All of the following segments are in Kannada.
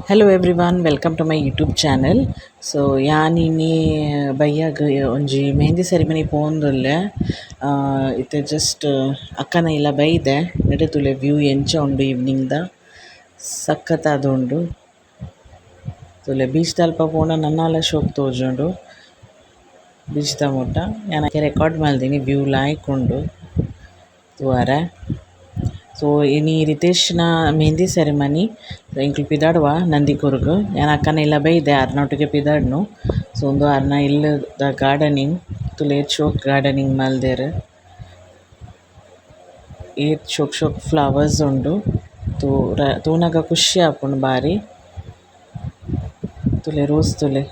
Hello everyone, welcome to my YouTube channel. So yani ಬಯ್ಯಾಗ ಒಂಜಿ ಮೆಹಂದಿ ಸೆರಿಮನಿ ಪೋವೊಂದುಲ್ಲೆ ಇತ್ತೆ ಜಸ್ಟ್ ಅಕ್ಕನ ಇಲ್ಲ ಬೈದೆ ನೆಟೆ ವ್ಯೂ ಎಂಚ ಉಂಡು ಈವ್ನಿಂಗ್ದ ಸಖತ್ತಾದ ಉಂಡು ತುಲೆ ಬೀಚ್ ತಲ್ಪ ಪೋಂಡ ನನ್ನಾಲ ಶೋಕ್ ತೋಜುಂಡು ಬೀಚ್ ದ ಮುಟ್ಟ ಯಾನಕ್ಕೆ ರೆಕಾರ್ಡ್ ಮಲ್ದೀನಿ ವ್ಯೂ ಲಾಯ್ಕ್ ಉಂಡು ತೂವರೆ ಸೊ ಇನಿ ರಿತೇಶ್ನ ಮೆಹಂದಿ ಸೆರೆಮನಿ ಎಂಕ್ಲು ಪಿದಾಡುವ ನಂದಿಕುರ್ಗ್ ಯಾನ್ ಅಕ್ಕನ ಇಲ್ಲ ಬೈದೆ ಆರ್ನೊಟ್ಟಿಗೆ ಪಿದಾಡ್ನು ಸೊ ಉಂದು ಆರ್ನ ಇಲ್ಲದ ಗಾರ್ಡನಿಂಗ್ ತುಲೆ ಶೋಕ್ ಗಾರ್ಡನಿಂಗ್ ಮಲ್ದೆರ್ ಏತ್ ಶೋಕ್ ಫ್ಲವರ್ಸ್ ಉಂಡು ತೂನಗ ಖುಷಿ ಆಪುಂಡು ಬಾರಿ ತುಲೆ ರೋಸ್ ತುಲೆ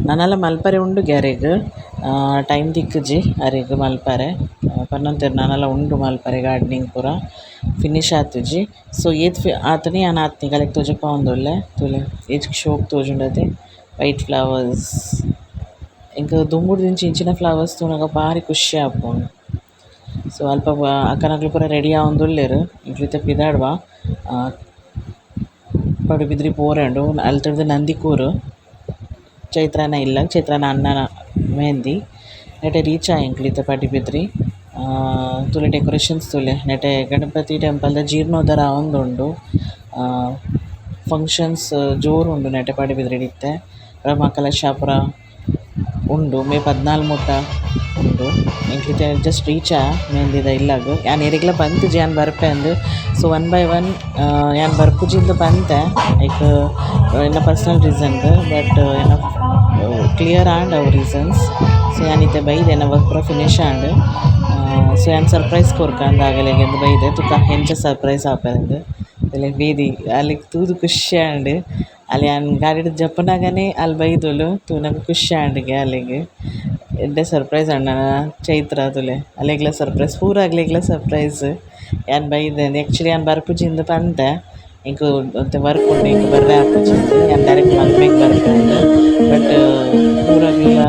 ನನ್ನಲ ಮಲ್ಪರೆ ಉಂಡು ಗ್ಯಾರೆಗ್ ಟೈಮ್ ತಿಕ್ಕುಜಿ ಅರೆಗ್ ಮಲ್ಪರೆ ಪನ್ನೊಂತೆರ್ ನನ್ನಲ ಉಂಡು ಮಲ್ಪರೆ ಗಾರ್ಡನಿಂಗ್ ಪೂರ ಫಿನಿಶ್ ಆತುಜಿ ಸೊ ಏತ್ ಆತುನಿ ಯಾನ್ ಆತ್ನಿ ಕಲೆಗ್ ತೋಜಪ ಉಂದುಲ್ಲೆ ತುಲೆ ಏತ್ ಶೋಕ್ ತೋಜುಂಡತೆ ವೈಟ್ ಫ್ಲವರ್ಸ್ ಎಂಕ್ ದುಂಬುಡು ದಿಂಚಿ ಇಂಚಿನ ಫ್ಲವರ್ಸ್ ತೂನಗ ಬಾರಿ ಖುಷಿ ಆಪುಂಡು ಸೊ ಅಲ್ಪ ಅಕ್ಕನಕ್ಲು ಪೂರ ರೆಡಿ ಆವೊಂದುಲ್ಲೆರ್ ಇಂಕ್ಲಿತ ಪಿದಾಡುವ ಪಡುಬಿದ್ರಿ ಪೋರೆಂಡು ಅಲ್ತಡ್ದು ನಂದಿಕೂರು ಚೈತ್ರನ ಇಲ್ಲ ಚೈತ್ರನ ಅಣ್ಣನ ಮೆಹಂದಿ ನೆಟೆ ರೀಚ್ ಆಯೆಂಕ್ಲಿತ ಪಡುಬಿದ್ರಿ ತುಲೆ ಡೆಕೋರೇಷನ್ಸ್ ತುಲೆ ನೆಟೆ ಗಣಪತಿ ಟೆಂಪಲ್ದ ಜೀರ್ಣೋದ್ಧಾರ ಆವೊಂದುಂಡು ಫಂಕ್ಷನ್ಸ್ ಜೋರು ಉಂಡು ನೆಟೆ ಪಡುಬಿದ್ರೆಡಿತ್ತೆ ಬ್ರಹ್ಮಕಲಶ ಉಂಡು ಮೇ 14 ಮುಟ್ಟ ಉಂಡು ಎಂಕ್ಲಿತ ಜಸ್ಟ್ ರೀಚ್ ಮೆಹಂದಿದ ಇಲ್ಲಾಗ್ ಯಾನ್ ಎರೆಗ್ಲ ಪಂತುಜಿ ಯಾನ್ ಬರ್ಪೆ ಅಂದ್ ಸೊ ಒನ್ ಬೈ ಒನ್ ಯಾನ್ ಬರ್ಪುಜಿಂದು ಪಂತೆ ಲೈಕ್ ಎನ್ನ ಪರ್ಸನಲ್ ರೀಸನ್ಗ್ ಬಟ್ ಎನ್ನ ಕ್ಲಿಯರ್ ಆಂಡ್ ಅವು ರೀಸನ್ಸ್ ಸೊ ಯಾನ್ ಇತ್ತೆ ಬೈದೆ ಎನ್ನ ವರ್ಕ್ ಪೂರ ಫಿನಿಶ್ ಆಂಡ್ ಸೊ ಯಾನ್ ಸರ್ಪ್ರೈಸ್ ಕೊರ್ಕಂದ್ ಆಗಲೆಗ್ ಎಂದು ಬೈದೆ ತುಕ ಎಂಚ ಸರ್ಪ್ರೈಸ್ ಆಪೆಂದ್ ಅಲ್ಲಿಗ್ ಬೀದಿ ಅಲ್ಲಿಗ್ ತೂದು ಖುಷಿ ಆಂಡ್ ಅಲ್ಲಿ ಯಾನ್ ಗಾಡಿಡ್ ಜಪ್ಪುನಗನೆ ಅಲ್ಲಿ ಬೈದುಲು ತೂನಗ ಖುಷಿ ಆಂಡ್ಗೆ ಅಲ್ಲಿಗ್ ಎಡ್ಡೆ ಸರ್ಪ್ರೈಸ್ ಅಣ್ಣನ ಚೈತ್ರ ತುಲೆ ಅಲೆಗ್ಲ ಸರ್ಪ್ರೈಸ್ ಪೂರ ಆಗ್ಲೆಗ್ಲ ಸರ್ಪ್ರೈಸ್ ಯಾನ್ ಬೈದೆ ಆ್ಯಕ್ಚುಲಿ ಯಾನ್ ಬರ್ಪುಜಿಂದು ಪಂತೆ ಇಂಕ್ ಒಂತೆ ವರ್ಕ್ ಉಂಡು ಇಂಕ್ ಬರ್ರೆ ಆಪುಜಿಂದು ಯಾನ್ ಡೈರೆಕ್ಟ್ ಮಲ್ಪೆಗ್ ಬರ್ಪೆ ಅಂದ್ ಬಟ್ ಪೂರಗ್ಲ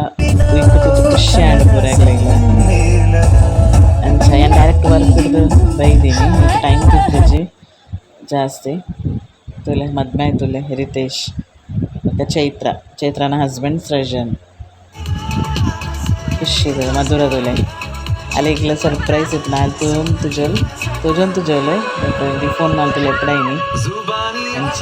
ಇಂಕ್ ತೂತು ಖುಷಿ ಆಂಡ್ ಪೂರಗ್ಲೆಗ್ಲ ಅಂಚ ಯಾನ್ ಡೈರೆಕ್ಟ್ ವರ್ಕ್ ಹಿಡ್ದು ಬೈದೀನಿ ಇಂಕ್ ಟೈಮ್ ತಿಕ್ಕುಜಿ ಜಾಸ್ತಿ ತುಲೆ ಮದ್ಮೆ ಆಯ್ತುಲೆ ರಿತೇಶ್ ಮತ್ತು ಚೈತ್ರನ ಹಸ್ಬೆಂಡ್ ಸೃಜನ್ ಖುಷಿ ಮಧುರ ತುಲೆ ಅಲ್ಲಿಗ್ಲ ಸರ್ಪ್ರೈಸ್ ಇತ್ತು ನಾಲ್ ತೋಜೊಂದು ತುಜೋಲ್ ಬಟ್ ದಿ ಫೋನ್ ನಾಲ್ತುಲೆ ಎಪ್ಪಡೈನಿ ಅಂಚ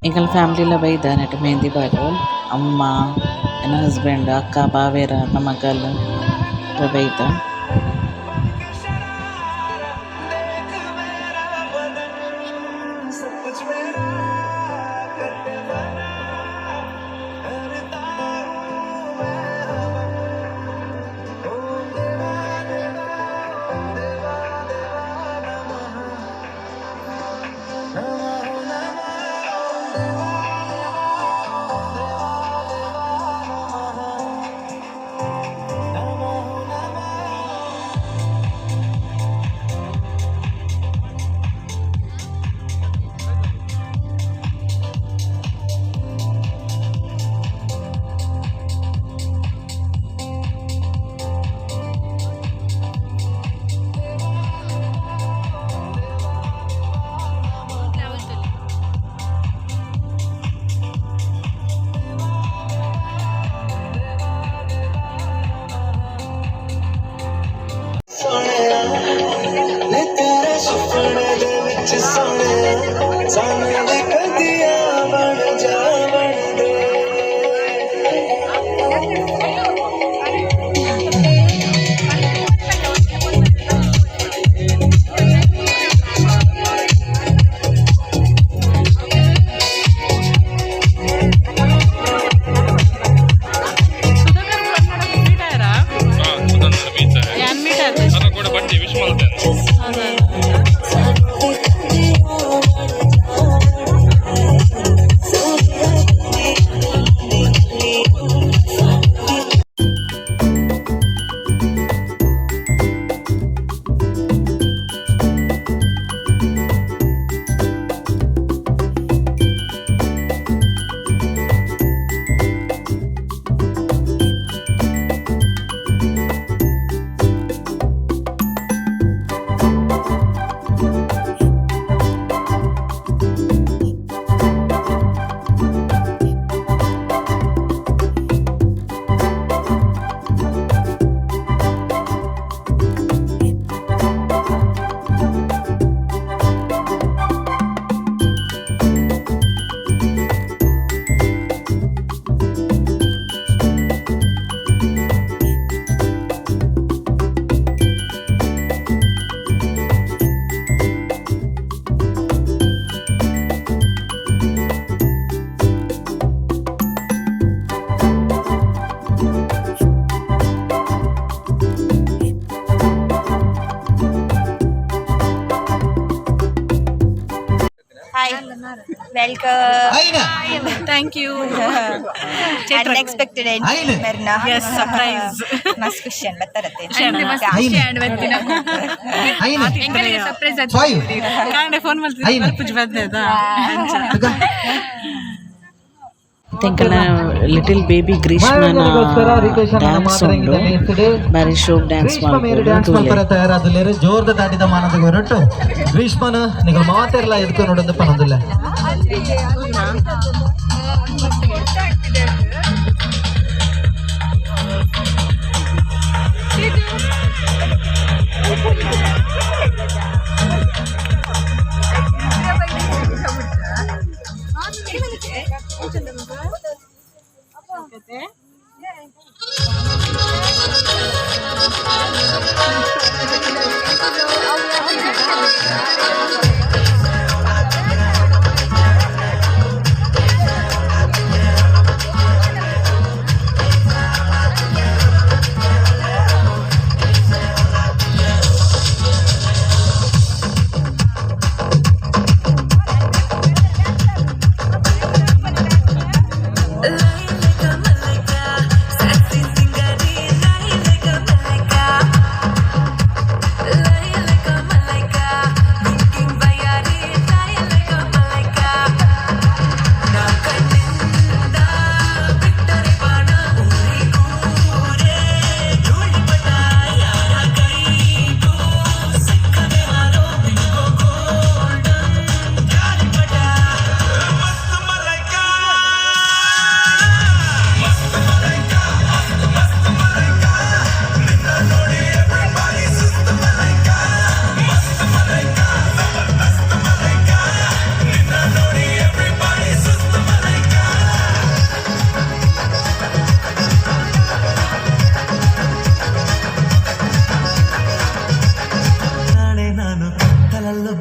ಎಂಕಲ್ನ ಫ್ಯಾಮ್ಲಿಲ ಬೈದ ನೆಟೆ ಮೆಹಂದಿ ಬಾರು ಅಮ್ಮ ಎನ್ನ ಹಸ್ಬೆಂಡ್ ಅಕ್ಕ ಬಾವೇರ ನಮ್ಮ ಮಗಲ್ ಬೈದ Welcome. Thank you. Unexpected entry Merna. Yes, surprise. Must question ಬತ್ತರತ್ತೆ. ಎಂಕಲಿಗೆ ಸರ್ಪ್ರೈಸ್ ಆಯ್ತು. ಕಾಂಡೆ ಫೋನ್ ಮಾಡ್ತಿದ್ದೆ ಬರ್ಪುಜ್ ಬಂದೆದಾ. ತೆಂಕಲ ಲಿಟಲ್ ಬೇಬಿ ಗ್ರೀಷ್ಮನ ಡ್ಯಾನ್ಸ್ ಉಂಡು ಬಾರಿ ಶೋಕ್ ಡ್ಯಾನ್ಸ್ ಮಾಡ್ತಾರೆ ತಯಾರಾದಲ್ಲೇರು ಜೋರ್ದ ದಾಟಿದ ಮಾನದ ಹೊರಟು ಗ್ರೀಷ್ಮನ ನಿಗಳು ಮಾತೆಲ್ಲ ಎದ್ಕೊಂಡು ನೋಡೋದು ಪನೋದಿಲ್ಲ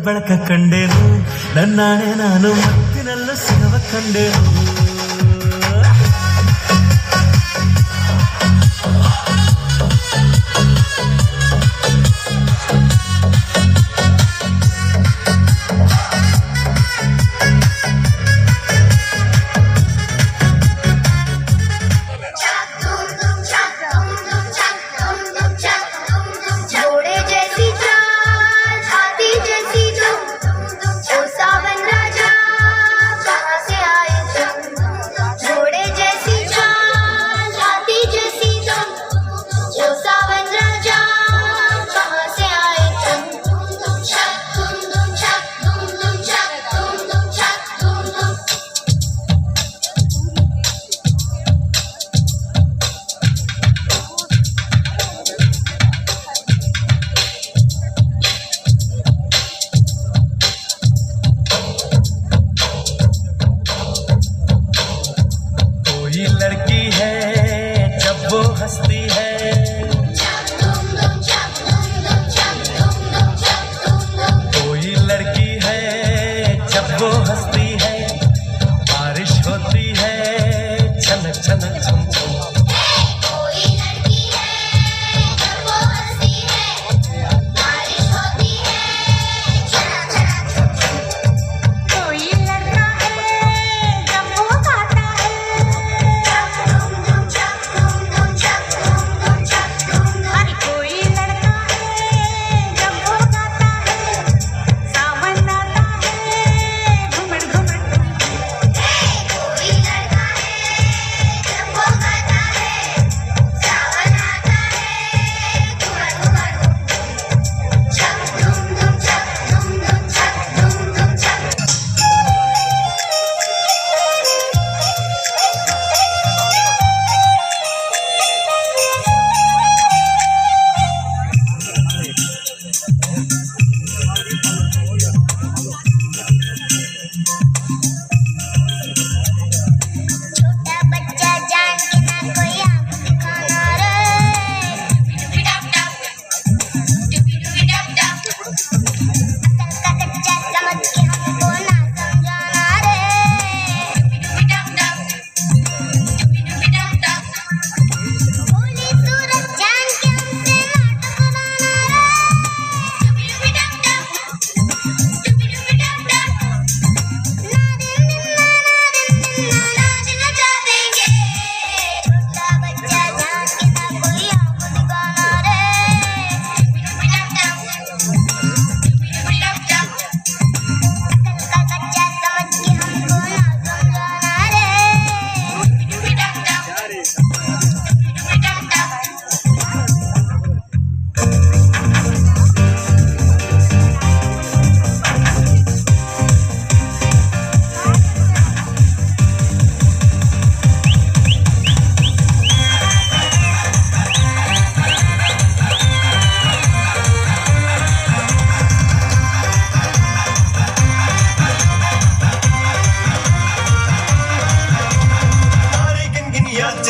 ಬೆಳಕ ಕಂಡೇನು ನನ್ನಾಣೆ ನಾನು ಮತ್ತಿನಲ್ಲ ಸಿಗವ ಕಂಡೇನು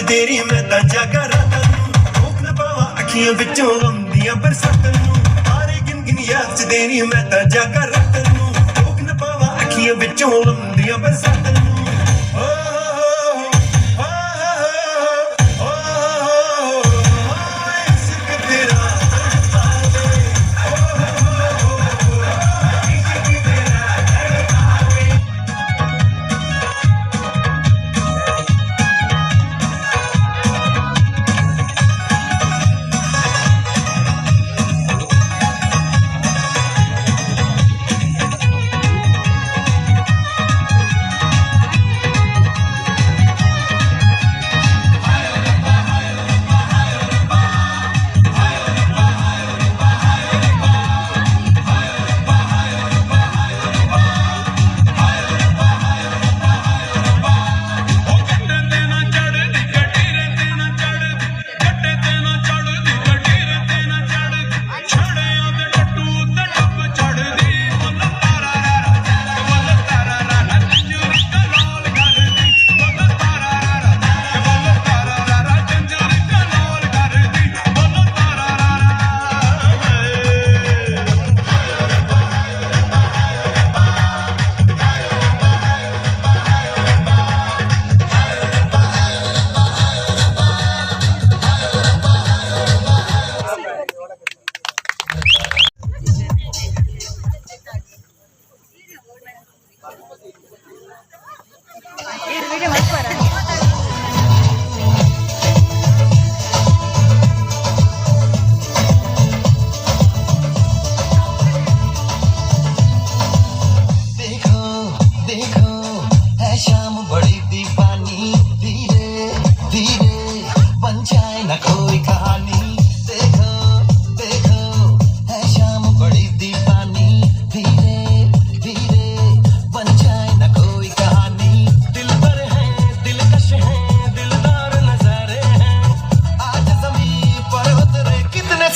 तेरी मैं तां जागा रातां नूं रोक ना पावां अखियां विचों आउंदियां बरसातां नूं तारे गिन गिन याद च तेरी मैं तां जागा रातां नूं रोक ना पावां अखियां विचों आउंदियां बरसातां नूं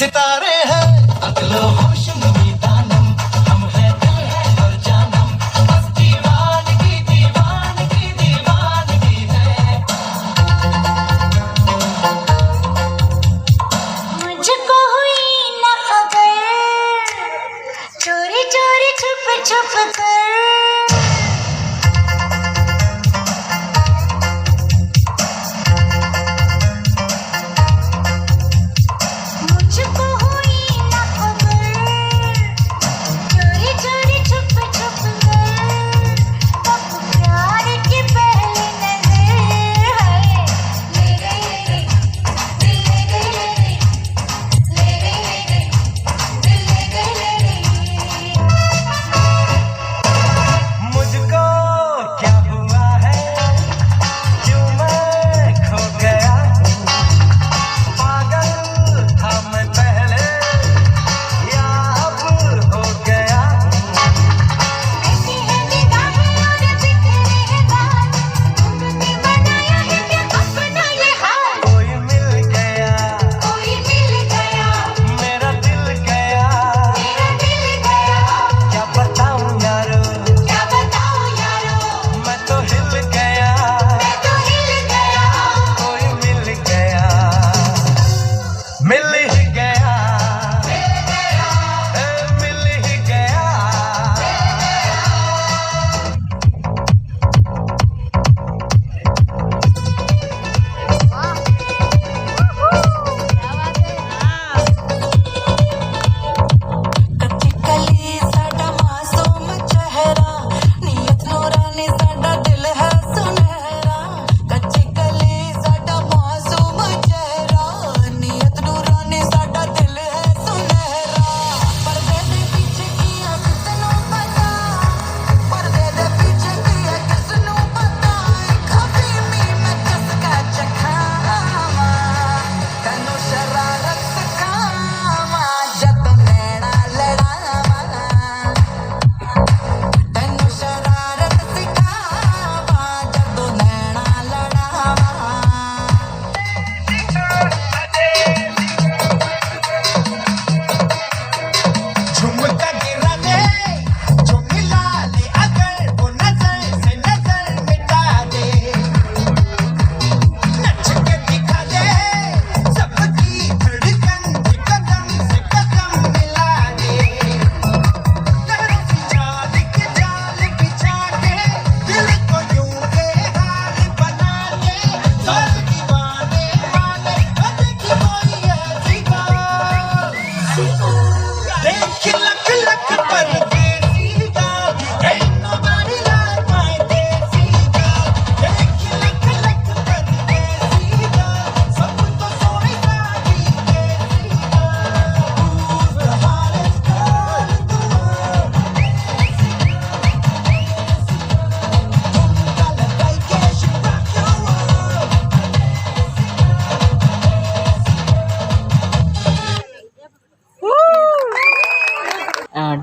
सितारे हैं अगलो होश नमी दानम हम है दिल है और जानम बस दीवानगी दीवानगी दीवानगी है मुझको हुई न खबर चोरी चोरी छुप छुप कर मुझको हुई न खबर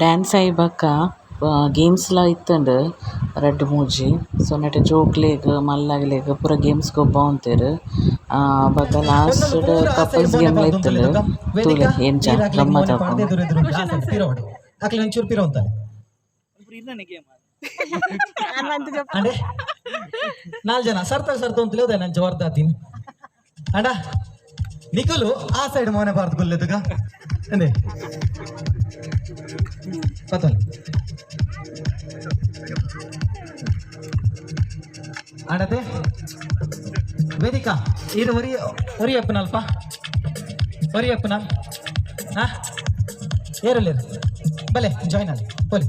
ಡ್ಯಾನ್ಸ್ ಆಯ್ಬಕ್ಕ ಗೇಮ್ಸ್ಲ ಇತ್ತಂಡು ರಡ್ಡ್ ಮೂಜಿ ಸೊ ನೆಟೆ ಜೋಕ್ಲೆಗ್ ಮಲ್ಲಗ್ಲೆಗ್ ಪೂರ ಗೇಮ್ಸ್ ಗೊಬ್ಬ ಉಂತೇರು ಬೊಕ ಲಾಸ್ಟ್ ಕಪಲ್ಸ್ ಗೇಮ್ ಇತ್ತಂಡು ತೂಲೆ ಎಂಚ ಗಮ್ಮತ್ ಆಪುಂಡು. ಅಕ್ಲೆ ಒಂಚೂರು ಪಿರೋ ಅಂತಾನೆ ಅಂಡೆ 4 ಜನ ಸರ್ತ ಅಂತಲೇ ಹೋದೆ ನಾನು ಜವಾರ್ದಾತೀನಿ ಅಂಡ ನಿಖುಲು ಆ ಸೈಡ್ ಮೋನೆ ಬಾರ್ದು ಗುಲ್ಲೆದುಗ ಅಂದೆ ಪತ್ತೊಂದು ಆಡದೆ ವೇದಿಕಾ ಇದು ಒರಿಯಪ್ಪನಲ್ಪ ಒರಿಯಪ್ಪನ ಹಾಂ ಏರಲ್ಲೇರು ಬಲೆ ಜಾಯ್ನ್ ಅಲ್ಲಿ ಬೋಲಿ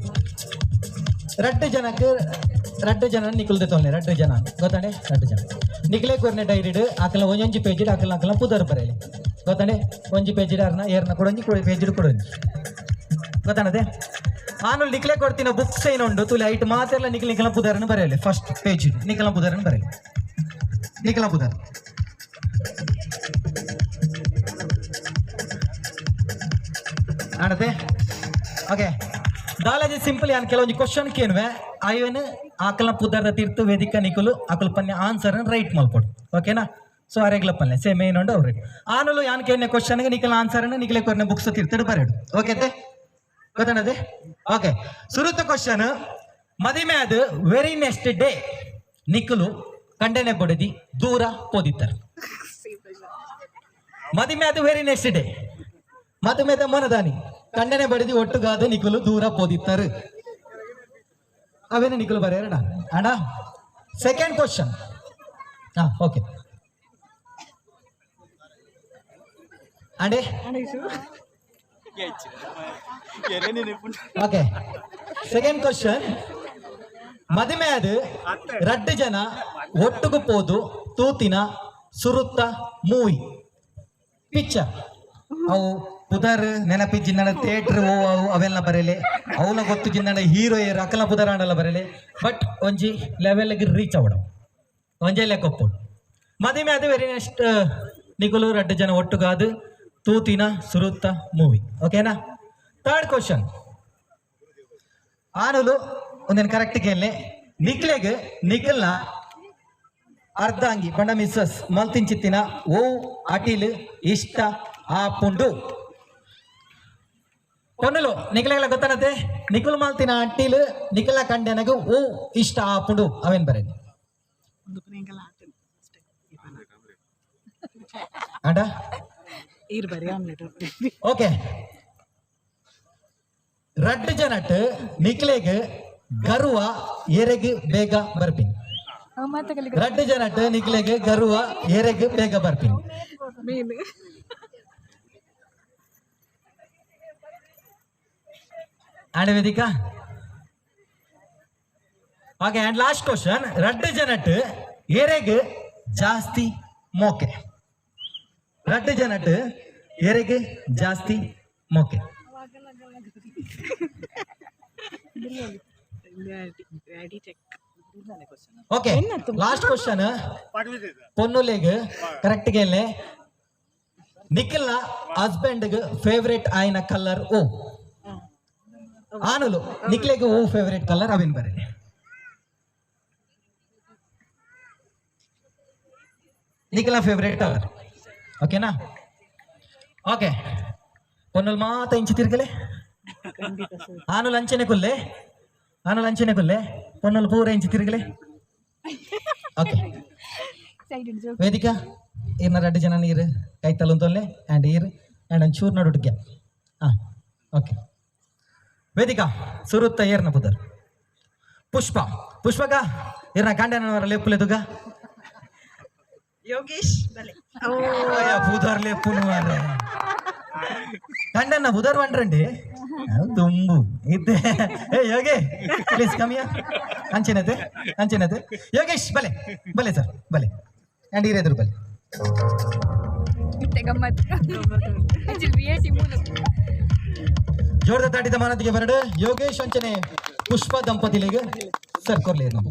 ರಡ್ಡು ಜನ ನಿಖುಲ್ದೆ ತೊಗೊಳ್ಳಿ 2 ಜನ ಗೊತ್ತಾಂಡೆ 2 ಜನ ನಿಖಿಲೇ ಕೊರ್ನೆ ಡೈರಿಡ್ ಆಕಲ ಒಂಜೊಂಜಿ ಪೇಜಿಡ್ ಆಕಲ ಪುದರ್ ಬರೆಯಲಿ ಗೊತ್ತಾಂಡೆ ಒಂಜಿ ಪೇಜಿಡ್ ಏರ್ನ ಕೊಡೊಂಜಿ ಪೇಜಿಡ್ ಕೊಡೊಂಜಿ ಗೊತ್ತಾಣದೆ ನಾನು ನಿಖಿಲೇ ಕೊಡ್ತೀನ ಬುಕ್ಸ್ ಏನುಂಡು ತುಲೆ ಐಟ್ ಮಾತೆಲ್ಲ ನಿಖಿಲ ಪುದರ್ನ ಬರೆಯಲಿ ಫಸ್ಟ್ ಪೇಜ್ ನಿಖಿಲ ಪುದರ್ನ ಬರೆಯಲಿ ನಿಖಿಲ ಪುದರ್ ಆಡದೆ ಓಕೆ ದಾಲಾಜಿ ಸಿಂಪಲ್ ಯಾನ್ ಕೆಲವೊಂದು ಕ್ವಶನ್ ಕೇನುವೆ ಅಯ್ಯನ ಆಕಲ್ನ ಪುದರ್ದ ತೀರ್ತು ವೇದಿಕಾ ನಿಖುಲು ಆಕಲ್ ಪನ್ಯ ಆನ್ಸರ್ ರೈಟ್ ಮಲ್ಪೊಡು ಓಕೆನಾ ಸೊ ಅರೆಗ್ಲ ಪನ್ಲೆ ಸೇಮ್ ಏನುಂಡು ಅವ್ರೆ ಆನಲು ಯಾನ್ ಕೇನೆ ಕ್ವಶನ್ಗೆ ನಿಖಿಲ ಆನ್ಸರ್ ನಿಖಿಲೆ ಕೊರ್ನೆ ಬುಕ್ಸ್ ತೀರ್ತಡು ಬರೆಡು ಓಕೆ ಗೊತ್ತಾಣದೆ ಓಕೆ ಸುರುತ ಕ್ವಶನ್ ಮದಿಮೆಯಾದ ವೆರಿ ನೆಕ್ಸ್ಟ್ ಡೇ ನಿಖುಲು ಕಂಡನೆ ಬಡದಿ ದೂರ ಪೋದಿತ್ತಾರೆ ಮದಿಮೆಯಾದ ವೆರಿ ನೆಕ್ಸ್ಟ್ ಡೇ ಮದುಮೆದ ಮನದಾನಿ ಕಂಡನೆ ಬಡದಿ ಒಟ್ಟುಗಾದ ನಿಖುಲು ದೂರ ಪೋದಿತ್ತಾರೆ ಅವೇನು ನಿಖುಲು ಬರೆಯರಣ ಅಣ್ಣ ಸೆಕೆಂಡ್ ಕ್ವಶನ್ ಓಕೆ ಅಂಡೆ ಓಕೆ ಸೆಕೆಂಡ್ ಕ್ವಶನ್ ಮದುಮೆಯಾದ 2 ಜನ ಒಟ್ಟುಗು ಪೋದು ತೂತಿನ ಸುರುತ್ತ ಮೂವಿ ಪಿಕ್ಚರ್ ಅವು ಪುದರ್ ನೆನಪಿಜ್ಜಿಂದ ಥಿಯೇಟ್ರ್ ಅವು ಅವೆಲ್ಲ ಬರೆಯಲೆ ಅವನ ಗೊತ್ತು ಜಿಂದ ಹೀರೋ ಏರ್ ಅಕಲ ಪುದರ್ ಆಂಡಲ್ಲ ಬರೆಯಲೆ ಬಟ್ ಒಂಜಿ ಲೆವೆಲ್ಗೆ ರೀಚ್ ಅವಡು ಒಂಜೆ ಲೆಕ್ಕೊಪ್ಪು ಮದುವೆ ಅದು ವೆರಿ ನೆಕ್ಸ್ಟ್ ನಿಖುಲು 2 ಜನ ಒಟ್ಟುಗಾದು ತೂತಿನ ಸುರುತ್ತ ಮೂವಿ ಓಕೆನಾ ಥರ್ಡ್ ಕ್ವಶನ್ ಆನಲು ಒಂದೇನು ಕರೆಕ್ಟ್ ಕೇಳಲೆ ನಿಖಿಲೆಗೆ ನಿಖಿಲ್ನ ಅರ್ಧಾಂಗಿ ಬಂಡ ಮಿಸ್ಸಸ್ ಮಲ್ತಿಂಚಿತ್ತಿನ ಓ ಅಟಿಲ್ ಇಷ್ಟ ಆಪುಂಡು ಕೊನ್ನಲು ನಿಖಿಲೆಗಳ ಗೊತ್ತಾನತೆ ನಿಖುಲ್ ಮಲ್ತಿನ ಅಟ್ಟಿಲ್ ನಿಖಿಲ ಕಂಡೆನಗು ಓ ಇಷ್ಟ ಆಪುಂಡು ಅವೇನ್ ಬರೇನಿ ಅಂಡ ಓಕೆ 2 ಜನಟ್ ನಿಖಿಲೆಗೆ ಗರ್ವ ಎರೆಗ್ ಬೇಗ ಬರ್ಪಿನ್ 2 ಜನಟ್ ನಿಖಿಲೆಗೆ ಗರ್ವ ಎರೆಗ್ ಬೇಗ ಬರ್ಪಿನ್ and Vedika okay and last question 2 ಜನಟ್ ಎರೆಗ್ ಜಾಸ್ತಿ ಮೋಕೆ 2 ಜನಟ್ ಎರೆಗ್ ಜಾಸ್ತಿ ಮೋಕೆ ಓಕೆ ಲಾಸ್ಟ್ ಕ್ವಶನ್ ಪೊನ್ನುಲೆಗ್ ಕರೆಕ್ಟ್ ಗೆಲ್ಲೆ ನಿಖಿಲ್ನ ಹಸ್ಬೆಂಡ್ಗೆ ಫೇವ್ರೇಟ್ ಆಯ್ನ ಕಲರ್ ಓ ಆನಲು ನಿಖಿಲೆಗೆ ಓ ಫೇವ್ರೇಟ್ ಕಲರ್ ಅವೇನ್ ಬರೀಲಿ ನಿಖಿಲ್ನ ಫೇವ್ರೇಟ್ ಕಲರ್ ಓಕೆನಾ ಓಕೆ ಪೊನ್ನಲ್ ಮಾತ ಇಂಚಿ ತಿರ್ಗಲೆ ಆನು ಲಂಚನೆ ಕೊಲ್ಲೆ ಪೊನ್ನಲ್ ಪೂರ ಇಂಚಿ ತಿರ್ಗಲೆ ಓಕೆ ವೇದಿಕಾ ಇರ್ನ 2 ಜನ ನೀರು ಕೈ ತಲುಂತೊಲ್ಲೆ ಆ್ಯಂಡ್ ಈರು ಆ್ಯಂಡ್ ಒಂಚೂರು ನೋಡುಡ್ಗೆ ಓಕೆ ವೇದಿಕಾ ಸುರುತ್ತ ಏರ್ನ ಪುದರ್ ಪುಷ್ಪಗ ಇರ್ನ ಕಾಂಡನವರ ಲೆಪ್ಪುಲೆದುಗ ಯೋಗೇಶ್ ಬಲೆ ಪುದರ್ ಲೆಪ್ಪುನು ಕಂಡನ್ನ ಪುದರ್ ಬಂಡ್ರಂಡಿ ದುಂಬು ಇದ್ದೆ ಏ ಯೋಗಿ ಪ್ಲೀಸ್ ಕಮಿಯ ಅಂಚಿನತೆ ಯೋಗೇಶ್ ಬಲೆ ಸರ್ ಬಲೆ ಆ್ಯಂಡ್ ಈರೆದುರು ಬಲೆ ಜೋರದ ತಾಟಿದ ಮಾನದಿಗೆ ಬರಡು ಯೋಗೇಶ್ ಅಂಚನೆ ಪುಷ್ಪ ದಂಪತಿಲಿಗೆ ಸರ್ ಕೊರ್ಲಿ ನಮ್ಮ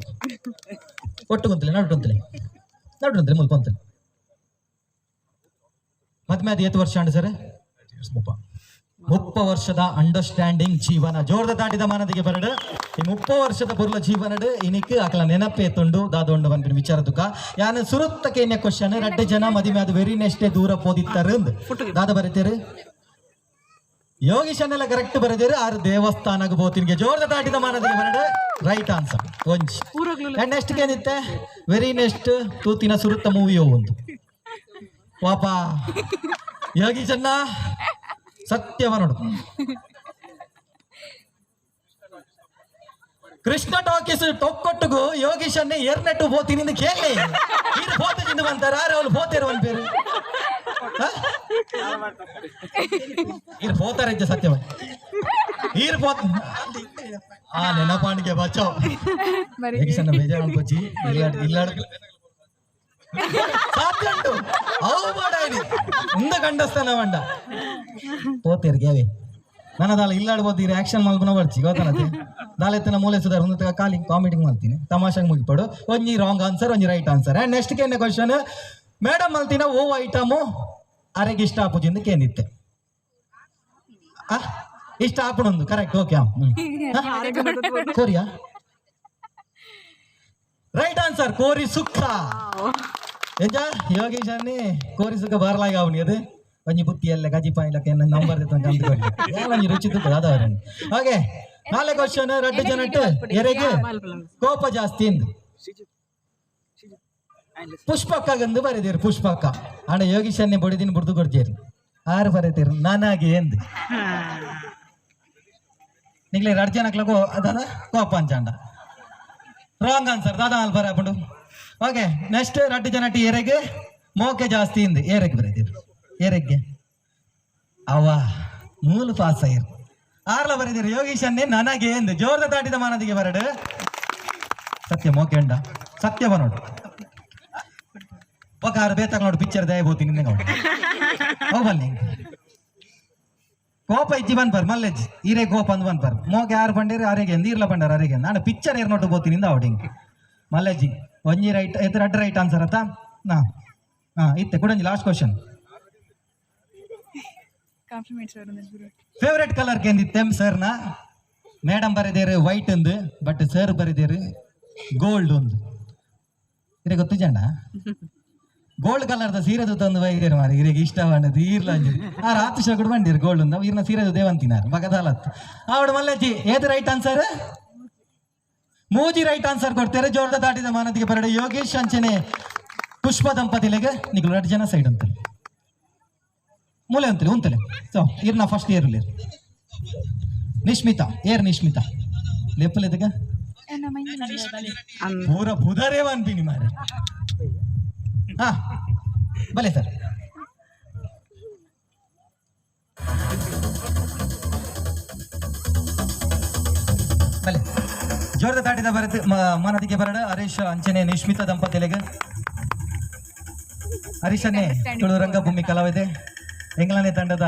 ಒಟ್ಟು ಕುಂತಲೆ ನಡುಂತಲೆ ಮುಲ್ಪಂತಲೆ ಮದ್ಮೆ ಅದು 8 ವರ್ಷ ಅಂಡ್ ಸರ್ 30 ವರ್ಷದ ಅಂಡರ್ಸ್ಟ್ಯಾಂಡಿಂಗ್ ಜೀವನ ಜೋರ್ದ ದಾಟಿದ ಮಾನದಿಗೆ ಬರಡು ಈ 30 ವರ್ಷದ ಬುರ್ಲ ಜೀವನಡು ಇನಿಕ್ ಅಕಲ ನೆನಪೇ ತುಂಡು ದಾದೊಂಡು ಬಂದ್ಬಿಟ್ಟು ವಿಚಾರ ತುಕ ಯಾನು ಸುರುತ್ತ ಕೇನ್ಯ ಕ್ವಶನ್ 2 ಜನ ಮದುವೆ ಅದು ವೆರಿ ನೆಕ್ಸ್ಟ್ ಡೇ ದೂರ ಪೋದಿತ್ತಾರ ದಾದ ಬರೀತೀರಿ ಯೋಗೀಶನ್ನೆಲ್ಲ ಕರೆಕ್ಟ್ ಬರೆದಿರು 6 ದೇವಸ್ಥಾನಕ್ಕೆ ಬೋತಿನ್ಗೆ ಜೋರ್ದ ದಾಟಿದ ಮಾನದಿಗೆ ಬರಡು ರೈಟ್ ಆನ್ಸರ್ ಒಂಜಿ ನೆಕ್ಸ್ಟ್ ಏನಿತ್ತೆ ವೆರಿ ನೆಕ್ಸ್ಟ್ ತೂತಿನ ಸುರುತ್ತ ಮೂವಿಯೋ ಒಂದು ಪಾಪ ಯೋಗೀಶನ್ನ ಸತ್ಯವ ನೋಡು ಕೃಷ್ಣ ಟಾಕೀಸ್ ಟೊಕ್ಕೊಟ್ಟಿಗೂ ಯೋಗೀಶನ್ನೇ ಏರ್ನೆಟ್ಟು ಬೋತಿನಿಂದ ಕೇಳಿ ಇದು ಬೋತಿಂದ ಬಂತಾರ ಅವ್ರು ಬೋತಿರು ಒಂದು ಬೇರೆ ಇದು ಬೋತಾರ ಇದ್ದ ಸತ್ಯವ ಈರ್ ಬೋತ್ ಆ ನೆನಪಾಣಿಗೆ ಬಚಾವ್ ಯೋಗೀಶನ್ನ ಬೇಜಾರು ಅನ್ಕೋಚಿ ಇಲ್ಲಾಡ ಸಾಧ್ಯ ಉಂಟು ಅವು ಮಾಡಾಡಿ ಇಂದ ಕಂಡಸ್ತಾನ ಮಂಡ ಪೋತೇರ್ಗೆ ನನ್ನ ದಾಲ ಇಲ್ಲಾಡ್ಬೋದು ಈ ಆಕ್ಷನ್ ಮಾಡ್ಕೊಂಡು ಬರ್ಚಿ ಗೊತ್ತಾನತ್ತೆ ದಾಲೆತ್ತಿನ ಮೂಲೆ ಸುಧಾರ ಒಂದು ಖಾಲಿ ಕಾಮಿಡಿ ಮಾಡ್ತೀನಿ ತಮಾಷೆಗೆ ಮುಗಿಪಡು ಒಂಜಿ ರಾಂಗ್ ಆನ್ಸರ್ ಒಂಜಿ ರೈಟ್ ಆನ್ಸರ್ ಆ್ಯಂಡ್ ನೆಕ್ಸ್ಟ್ ಕೇನೆ ಕ್ವಶನ್ ಮೇಡಮ್ ಮಲ್ತಿನ ಓ ಐಟಮು ಅರೆಗೆ ಇಷ್ಟ ಆಪುಜಿಂದ ಕೇಂದಿತ್ತೆ ಇಷ್ಟ ಆಪುಣೊಂದು ಕರೆಕ್ಟ್ ಓಕೆ ಕೋರಿಯಾ ರೈಟ್ ಆನ್ಸರ್ ಕೋರಿ ಸುಕ್ಕ ಎಂಜ ಯೋಗೀಶ್ ಅನ್ನಿ ಕೋರಿ ಸುಕ್ಕ ಬರಲಾಗ ಅವನಿ ಅದು ಒಂಜಿ ಬುತ್ತಿಯಲ್ಲ ಗಜಿ ಪಾಯಿಲಕ್ಕೆ ನಂಬರ್ ಒಂಜಿ ರುಚಿ ತುಕ್ಕ ಅದವರನ್ನು ಓಕೆ ನಾಳೆ ಕ್ವಶನ್ 2 ಜನ ಎರೆಗೆ ಕೋಪ ಜಾಸ್ತಿ ಇಂದು ಪುಷ್ಪಕ್ಕಗಂದು ಬರೆದಿರು ಪುಷ್ಪಕ್ಕ ಆಂಡ ಯೋಗೀಶ್ ಅನ್ನಿ ಬಡಿದಿನ ಬುಡ್ದು ಕೊಡ್ತೀರಿ 6 ಬರೀತೀರಿ ನನಗೆ ಎಂದು ನಿಗ್ಲೆ 2 ಜನಕ್ಲಗೋ ಅದಾದ ಕೋಪ ಅಂಚಾಂಡ ರಾಂಗ್ ಆನ್ಸರ್ ದಾದಾ ಅಲ್ಲಿ ಬರಪುಂಡು ಓಕೆ ನೆಕ್ಸ್ಟ್ 2 ಜನ ಎರೆಗೆ ಮೋಕೆ ಜಾಸ್ತಿ ಇಂದು ಏರೆಗೆ ಬರೀತೀರಿ ಏರೆಗೆ ಅವ ಮೂಲ ಪಾಸ್ ಆಯ್ರು 6 ಬರೀತೀರಿ ಯೋಗೀಶನ್ನೇ ನನಗೆ ಎಂದು ಜೋರ್ದ ದಾಟಿದ ಮಾನದಿಗೆ ಬರಡು ಸತ್ಯ ಮೋಕೆ ಅಂಡ ಸತ್ಯವ ನೋಡು ಒಕ್ಕಾರು ಬೇತಾಗ ನೋಡು ಪಿಕ್ಚರ್ ದಯ ಬೋತೀನಿ ನಿನ್ನೆ ನೋಡು ಹೋಗಲ್ಲಿ ಕೋಪ ಇಜ್ಜಿ ಬಂದ್ಬಾರ್ ಮಲ್ಲೆಜ್ ಈರೆ ಕೋಪ ಅಂದ್ ಬಂದ್ಬಾರ್ ಮೋಗೆ 6 ಬಂಡೇರಿ ಆರೆಗೆ ಎಂದು ಇರ್ಲ ಬಂಡಾರ ಆರೆಗೆ ನಾನು ಪಿಕ್ಚರ್ ಏರ್ ನೋಟು ಬೋತೀನಿ ಅವಡಿಂಗ್ ಮಲ್ಲೆಜ್ಜಿ ಒಂಜಿ ರೈಟ್ 2 ರೈಟ್ ಆನ್ಸರ್ ಅತ್ತ ಇತ್ತೆ ಕೊಡಂಜಿ ಲಾಸ್ಟ್ ಕ್ವಶನ್ ಫೇವ್ರೆಟ್ ಕಲರ್ ಕೇಂದಿತ್ತೆಮ್ ಸರ್ನ ಮೇಡಮ್ ಬರೆದೇರು ವೈಟ್ ಒಂದು ಬಟ್ ಸರ್ ಬರೆದೇರು ಗೋಲ್ಡ್ ಒಂದು ಇರೇ ಗೊತ್ತು ಜಂಡ ಗೋಲ್ಡ್ ಕಲರ್ದ ಸೀರೆದು ತಂದು ಬೈದೇರು ಮಾರಿ ಇರಿಗೆ ಇಷ್ಟ ಬಂಡದು ಈರ್ಲ ಆ ರಾತ್ರಿ ಶಗುಡು ಬಂದಿರು ಗೋಲ್ಡ್ ಒಂದು ಈರ್ನ ಸೀರೆದು ದೇವಂತಿನಾರು ಬಗದಾಲತ್ ಅವಡು ಮಲ್ಲೆಜ್ಜಿ ಏದು ರೈಟ್ ಆನ್ಸರ್ ಮೂಜಿ ರೈಟ್ ಆನ್ಸರ್ ಕೊಡ್ತಾರೆ ಜೋರ್ದ ದಾಟಿದ ಮಾನದಿಗೆ ಬರಡೆ ಯೋಗೇಶ್ ಅಂಚನೆ ಪುಷ್ಪ ದಂಪತಿಲೆಗೆ ನಿಗಳು 2 ಜನ ಸೈಡ್ ಅಂತಲೆ ಮೂಲೆ ಅಂತಲೆ ಉಂತಲೆ ಸೊ ಇರ್ನ ಫಸ್ಟ್ ಇಯರ್ ನಿಶ್ಮಿತಾ ನಿಶ್ಮಿತಾ ಲೆಪ್ಪಲೆದಗ ಪೂರ ಬುಧರೇವ ಅನ್ಪಿನಿ ಮಾರೆ ಬಲೆ ಸರ್ ಬಲೆ ಜೋರದ ದಾಟಿದ ಬರದು ಮಾನದಿಗೆ ಬರಡ ಹರೀಶ್ ಅಂಚನೆ ನಿಶ್ಮಿತಾ ದಂಪತಿಲೆಗೆ ಹರೀಶನ್ನೇ ತುಳು ರಂಗಭೂಮಿ ಕಲಾವಿದೆ ಎಂಗ್ಲನೇ ತಂಡದ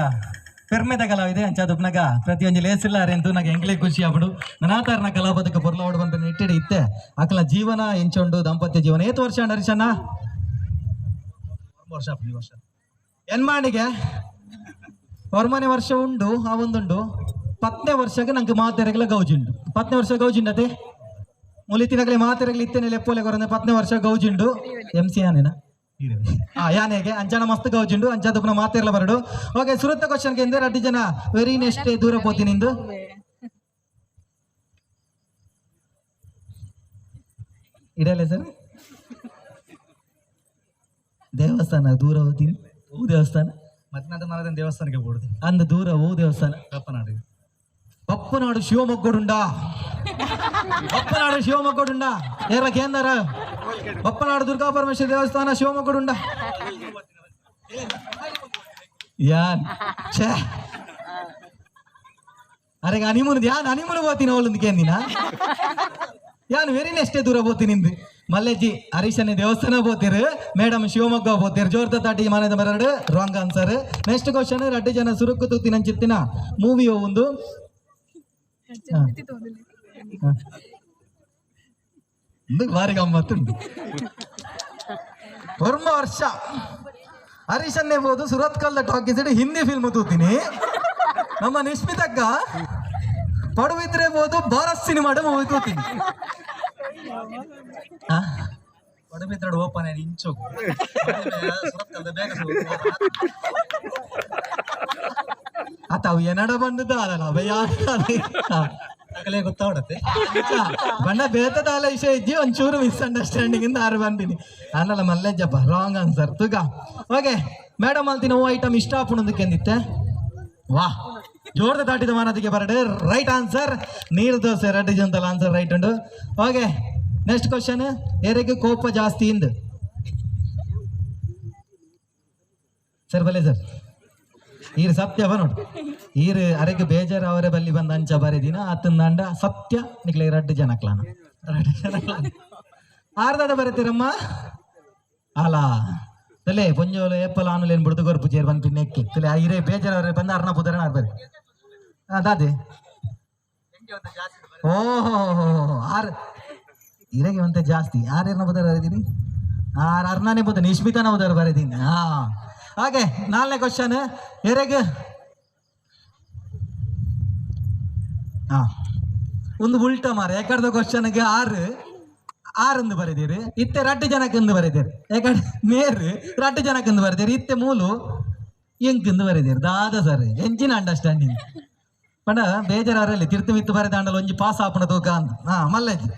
ಪೆರ್ಮೆದ ಕಲಾವಿದೆ ಅಂಚಾದುಪ್ನಾಗ ಪ್ರತಿಯೊಂದು ಲೇಸಿಲ್ಲ ಅರೆಂದು ನಾಗ ಎಂಗ್ಲೇ ಖುಷಿ ಆಗ್ಬಿಡು ನನಾತಾರನ ಕಲಾಪದಕ ಪೊರ್ಲಾವಡು ಬಂದ ನೆಟ್ಟಿಡಿ ಇತ್ತೆ ಅಕಲ ಜೀವನ ಎಂಚೊಂಡು ದಾಂಪತ್ಯ ಜೀವನ ಏತು ವರ್ಷ ಅಂಡ ಹರೀಶಣ್ಣ ವರ್ಷ ಎನ್ಮಾಣಿಗೆ ಹೊರಮನೆ ವರ್ಷ ಉಂಡು ಆ ಒಂದುಂಡು 10ನೇ ವರ್ಷಕ್ಕೆ ನಂಗೆ ಮಾತೆರೆಗಲ ಗೌಜಿಂಡು 10ನೇ ವರ್ಷ ಗೌಜಿಂಡತೆ ಮುಲಿತಿನಗಲೆ ಮಾತೆರೆಗಲಿ ಇತ್ತೇನೆ ಲೆಪ್ಪೋಲೆ ಕೊರಂದೆ 10ನೇ ವರ್ಷ ಗೌಜಿಂಡು MC ಯಾನೇನ ಯಾನೆಗೆ ಅಂಚನ ಮಸ್ತ್ ಗೌಜಿಂಡು ಅಂಚಾದಪ್ಪನ ಮಾತೆರ್ಲ ಬರಡು ಓಕೆ ಸುರತ್ತ ಕ್ವಶನ್ಗೆ ಎಂದ್ರೆ 2 ಜನ ವೆರಿ ನೆಕ್ಸ್ಟ್ ದೂರ ಹೋತೀನಿ ಇಂದು ಇಡಲ್ಲ ಸರ್ ದೇವಸ್ಥಾನ ದೂರ ಹೋಗ್ತೀನಿ ಹೂ ದೇವಸ್ಥಾನ ಮತ್ತೆ ಮರದ ದೇವಸ್ಥಾನಕ್ಕೆ ಹೋಗ್ತೀನಿ ಅಂದ ದೂರ ಹೂ ದೇವಸ್ಥಾನ ಪಪ್ಪನಾಡು ಶಿವಮೊಗ್ಗಡುಂಡ ಶಿವಮೊಗ್ಗಡುಂಡ ಏರ ಕೇಂದ್ರ ಪಪ್ಪನಾಡು ದುರ್ಗಾ ಪರಮೇಶ್ವರಿ ದೇವಸ್ಥಾನ ಶಿವಮೊಗ್ಗಡುಂಡ ಯಾನ್ ಛೇ ಅರೆಗ ಹನಿಮೂನ್ ಹೋಗ್ತೀನಿ ಅವಳೊಂದು ಕೇಂದಿನ ಯಾನು ವೆರಿ ನೆಕ್ಸ್ಟ್ ದೂರ ಹೋಗ್ತೀನಿ ನಿಂದು ಮಲ್ಲೆಜ್ಜಿ ಹರೀಶನೇ ದೇವಸ್ಥಾನ ಹೋಗ್ತೀರಿ ಮೇಡಮ್ ಶಿವಮೊಗ್ಗ ಹೋಗ್ತೀರಿ ಜೋರ್ದ ತಾಟಿ ಮನೆದ ಬರಡು ರಾಂಗ್ ಆನ್ಸರ್ ನೆಕ್ಸ್ಟ್ ಕ್ವಶನ್ 2 ಜನ ಸುರುಕು ತೂತಿನ ಚಿತ್ತಿನ ಮೂವಿ ಒಂದು ಭಾರಿ ಗಮ್ಮತ್ತುಂಟು ವರ್ಮ ವರ್ಷ ಹರೀಶನ್ನೇ ಬೋದು ಸುರತ್ಕಲ್ದ ಟಾಕೀಸ್ ಹಿಂದಿ ಫಿಲ್ಮ್ ತೂತೀನಿ ನಮ್ಮ ನಿಶ್ಮಿತಕ್ಕ ಪಡುವಿದ್ರೆ ಬೋದು ಭಾರತ್ ಸಿನಿಮಾ ಮೂವಿ ಕೂತೀನಿ ಪಡುವಿದ್ರೆ ಓಪನ್ ಇಂಚು ಅವು ಏನಡ ಬಂದದ್ದು ಅದಲ್ಲ ಭಯ ಆಗಲೇ ಗೊತ್ತಾವಡತ್ತೆ ಬಣ್ಣ ಬೇತದಾಲ ವಿಷಯ ಇದ್ದಿ ಒಂಚೂರು ಮಿಸ್ಅಂಡರ್ಸ್ಟ್ಯಾಂಡಿಂಗ್ ಇಂದ ಆರು ಬಂದಿನಿ ಅನ್ನಲ್ಲ ಮಲ್ಲೆಜ್ಜಪ್ಪ ರಾಂಗ್ ಆನ್ಸರ್ ತುಗ ಓಕೆ ಮೇಡಮ್ ಅಲ್ತಿ ನಾವು ಐಟಮ್ ಇಷ್ಟ ಆಪುಣದಕ್ಕೆ ಎಂದಿತ್ತೆ ವಾ ಜೋರ್ದ ದಾಟಿದ ಮಾನದಿಗೆ ಬರಡೆ ರೈಟ್ ಆನ್ಸರ್ ನೀರು ದೋಸೆ ರೆಡ್ ಜಂತಲ್ಲ ಆನ್ಸರ್ ರೈಟ್ ಉಂಟು ಓಕೆ ನೆಕ್ಸ್ಟ್ ಕ್ವಶನ್ ಯಾರಿಗೆ ಕೋಪ ಜಾಸ್ತಿ ಇಂದು ಸರ್ ಬಲೆ ಸರ್ ಈರು ಸತ್ಯ ನೋಡು ಈರು ಅರೆಗೆ ಬೇಜಾರು ಅವರೇ ಬಲ್ಲಿ ಬಂದ ಅಂಚ ಬರೆದಿನ ಆತಂದ ಸತ್ಯ ನಿಕ್ಲೆ ರಡ್ಡು ಜನಕ್ಲಾನ ಆರ್ದಾದ ಬರೀತೀರಮ್ಮ ಅಲ್ಲ ತಲೆ ಪೊಂಜೋಲು ಏಪಲ್ ಆನುಲೇನು ಬಿಡ್ದು ಗೊರ್ಪು ಚೇರ್ ಬಂದು ಪಿನ್ನೆಕ್ಕೆ ತಲೆ ಐರೇ ಬೇಜಾರು ಅವರೇ ಬಂದು ಅರ್ಣ ಪುದರ ಬರ್ರಿ ಅದಾದೆ ಓಹೋ ಆರು ಇರೆಗೆ ಒಂತೆ ಜಾಸ್ತಿ ಆರೇರ್ನ ಬುಧರ ಬರೆದೀನಿ ಅರ್ಣನೇ ಬುಧ ನಿಶ್ಮಿತನ ಬುಧರ ಬರೆದೀನಿ ಹಾಗೆ 4ನೇ ಕ್ವಶನ್ ಎರೆಗೆ ಒಂದು ಉಲ್ಟ ಮಾರ ಯಾಕಡ್ದ ಕ್ವಶನ್ಗೆ ಆರಂದು ಬರೆದಿರಿ ಇತ್ತೆ ರಡ್ಡು ಜನಕ್ಕೆಂದು ಬರೆದಿರಿ ಯಾಕಡೆ ಮೇರು ರಡ್ಡು ಜನಕ್ಕೆಂದು ಬರೆದಿರಿ ಇತ್ತೆ ಮೂಲು ಎಂಕೆಂದು ಬರೆದಿರಿ ದಾದ ಸರ್ ಎಂಚಿನ ಅಂಡರ್ಸ್ಟ್ಯಾಂಡಿಂಗ್ ಪಂಡ ಬೇಜಾರಲ್ಲಿ ತಿರ್ತು ಮಿತ್ತು ಬರೆದಾಂಡಲ್ಲ ಒಂಜಿ ಪಾಸ್ ಆಪಣ ತೂಕ ಅಂತ ಮಲ್ಲಜ್ಜಿ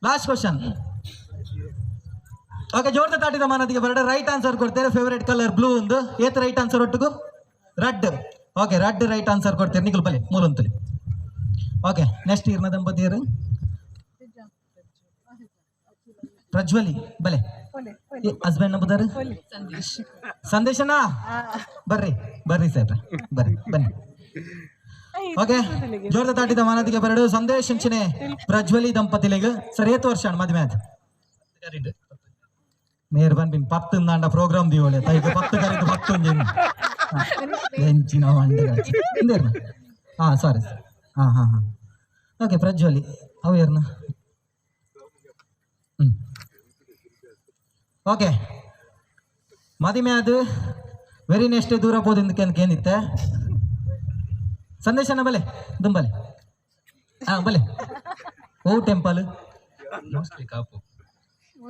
ಲಾಸ್ಟ್ ಕ್ವಶನ್ ಓಕೆ ಜೋರ್ದ ತಾಟಿದ ಮಾನದಿಗೆ ಬರಡೆ ರೈಟ್ ಆನ್ಸರ್ ಕೊಡ್ತೇವೆ ಫೇವರೇಟ್ ಕಲರ್ ಬ್ಲೂ ಒಂದು ಏತ್ ರೈಟ್ ಆನ್ಸರ್ ಒಟ್ಟಿಗೂ red okay red right answer ಕೊಡ್ತೇವೆ ನಿಖಲ್ ಬಲೆ ಮೂಲಂತಲಿ ಓಕೆ ನೆಕ್ಸ್ಟ್ ಇರ್ನ ದಂಪತಿಯರು ಪ್ರಜ್ವಲಿ ಬಲೆ ಹಸ್ಬೆಂಡ್ ನಂಬುದಾರು ಸಂದೇಶನಾ ಬರ್ರಿ ಸರ್ ಬನ್ನಿ ಓಕೆ ಜೋರ್ದ ತಾಟಿದ ಮಾನದಿಗೆ ಬರಡು ಸಂದೇಶ್ ಅಂಚನೆ ಪ್ರಜ್ವಲಿ ದಂಪತಿಲಿಗೆ ಸರ್ ಏತ್ ವರ್ಷ ಮದುವೆ ಆಯ್ತು ಮೇರ್ಬನ್ ಬಿನ್ 10 ದಾಂಡ ಪ್ರೋಗ್ರಾಮ್ ದಿವಳೆ ತೈಗ 10 ಕರೆದು 10 ಎಂಚಿನ ಮಂಡಗ ಸಾರಿ ಓಕೆ ಪ್ರಜ್ವಲಿ ಅವು ಯಾರನ್ನ ಓಕೆ ಮದಿಮೆ ಅದು ವೆರಿ ನೆಕ್ಸ್ಟ್ ದೂರ ಹೋದಿಂದ ಏನಿತ್ತೆ ಸಂದೇಶನ ಬಲೆ ದುಂಬಲೆ ಬಲೆ ಓ ಟೆಂಪಲ್